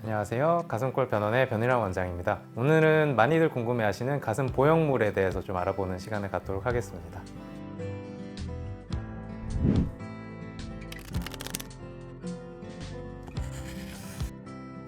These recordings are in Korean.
안녕하세요. 가슴골 변원의 변희란 원장입니다. 오늘은 많이들 궁금해하시는 가슴 보형물에 대해서 좀 알아보는 시간을 갖도록 하겠습니다.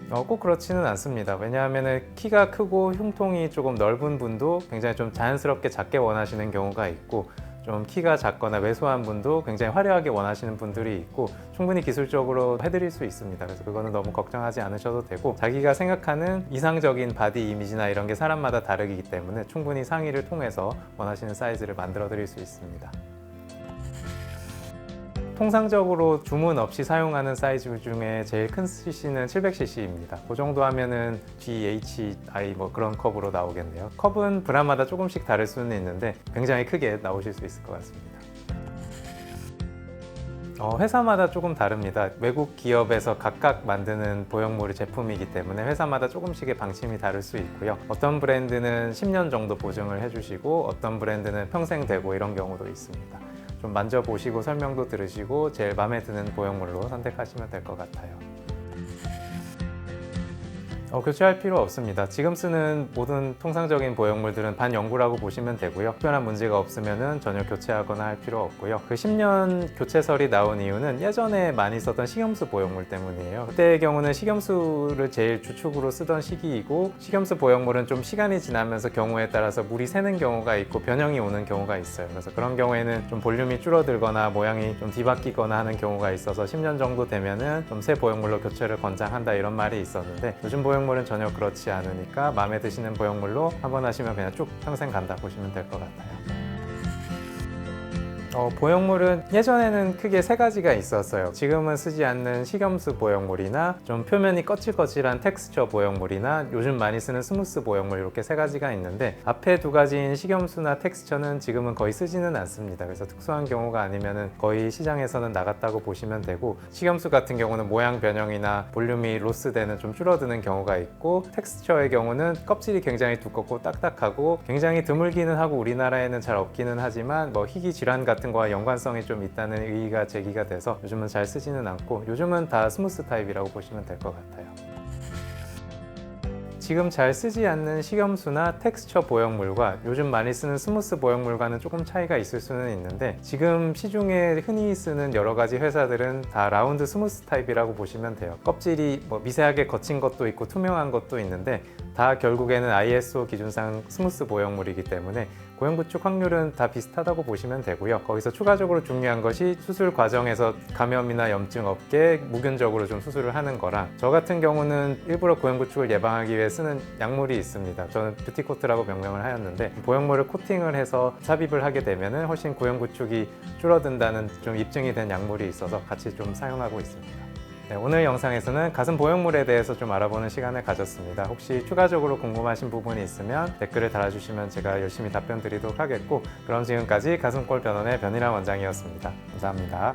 꼭 그렇지는 않습니다. 왜냐하면 키가 크고 흉통이 조금 넓은 분도 굉장히 좀 자연스럽게 작게 원하시는 경우가 있고, 좀 키가 작거나 왜소한 분도 굉장히 화려하게 원하시는 분들이 있고, 충분히 기술적으로 해드릴 수 있습니다. 그래서 그거는 너무 걱정하지 않으셔도 되고, 자기가 생각하는 이상적인 바디 이미지나 이런 게 사람마다 다르기 때문에 충분히 상의를 통해서 원하시는 사이즈를 만들어 드릴 수 있습니다. 통상적으로 주문 없이 사용하는 사이즈 중에 제일 큰 cc는 700cc입니다. 그 정도 하면은 GHI 그런 컵으로 나오겠네요. 컵은 브랜드마다 조금씩 다를 수는 있는데 굉장히 크게 나오실 수 있을 것 같습니다. 회사마다 조금 다릅니다. 외국 기업에서 각각 만드는 보형물 제품이기 때문에 회사마다 조금씩의 방침이 다를 수 있고요. 어떤 브랜드는 10년 정도 보증을 해주시고 어떤 브랜드는 평생 되고 이런 경우도 있습니다. 좀 만져보시고 설명도 들으시고 제일 마음에 드는 보형물로 선택하시면 될 것 같아요. 교체할 필요 없습니다. 지금 쓰는 모든 통상적인 보형물들은 반영구라고 보시면 되고요. 특별한 문제가 없으면 전혀 교체하거나 할 필요 없고요. 그 10년 교체설이 나온 이유는 예전에 많이 썼던 식염수 보형물 때문이에요. 그때의 경우는 식염수를 제일 주축으로 쓰던 시기이고, 식염수 보형물은 좀 시간이 지나면서 경우에 따라서 물이 새는 경우가 있고 변형이 오는 경우가 있어요. 그래서 그런 경우에는 좀 볼륨이 줄어들거나 모양이 좀 뒤바뀌거나 하는 경우가 있어서 10년 정도 되면은 좀 새 보형물로 교체를 권장한다 이런 말이 있었는데, 요즘 보형물은 전혀 그렇지 않으니까 마음에 드시는 보형물로 한번 하시면 그냥 쭉 평생 간다 보시면 될 것 같아요. 보형물은 예전에는 크게 세 가지가 있었어요. 지금은 쓰지 않는 식염수 보형물이나 좀 표면이 거칠거칠한 텍스처 보형물이나 요즘 많이 쓰는 스무스 보형물, 이렇게 세 가지가 있는데, 앞에 두 가지인 식염수나 텍스처는 지금은 거의 쓰지는 않습니다. 그래서 특수한 경우가 아니면 거의 시장에서는 나갔다고 보시면 되고, 식염수 같은 경우는 모양 변형이나 볼륨이 로스되는 좀 줄어드는 경우가 있고, 텍스처의 경우는 껍질이 굉장히 두껍고 딱딱하고 굉장히 드물기는 하고 우리나라에는 잘 없기는 하지만 희귀 질환 같은 거와 연관성이 좀 있다는 의의가 제기가 돼서 요즘은 잘 쓰지는 않고, 요즘은 다 스무스 타입이라고 보시면 될 것 같아요. 지금 잘 쓰지 않는 식염수나 텍스처 보형물과 요즘 많이 쓰는 스무스 보형물과는 조금 차이가 있을 수는 있는데, 지금 시중에 흔히 쓰는 여러 가지 회사들은 다 라운드 스무스 타입이라고 보시면 돼요. 껍질이 미세하게 거친 것도 있고 투명한 것도 있는데 다 결국에는 ISO 기준상 스무스 보형물이기 때문에 고형 구축 확률은 다 비슷하다고 보시면 되고요. 거기서 추가적으로 중요한 것이 수술 과정에서 감염이나 염증 없게 무균적으로 좀 수술을 하는 거랑, 저 같은 경우는 일부러 고형 구축을 예방하기 위해 쓰는 약물이 있습니다. 저는 뷰티코트라고 명명을 하였는데, 보형물을 코팅을 해서 삽입을 하게 되면 훨씬 고형 구축이 줄어든다는 좀 입증이 된 약물이 있어서 같이 좀 사용하고 있습니다. 네, 오늘 영상에서는 가슴 보형물에 대해서 좀 알아보는 시간을 가졌습니다. 혹시 추가적으로 궁금하신 부분이 있으면 댓글을 달아주시면 제가 열심히 답변 드리도록 하겠고, 그럼 지금까지 가슴골 변원의 변희란 원장이었습니다. 감사합니다.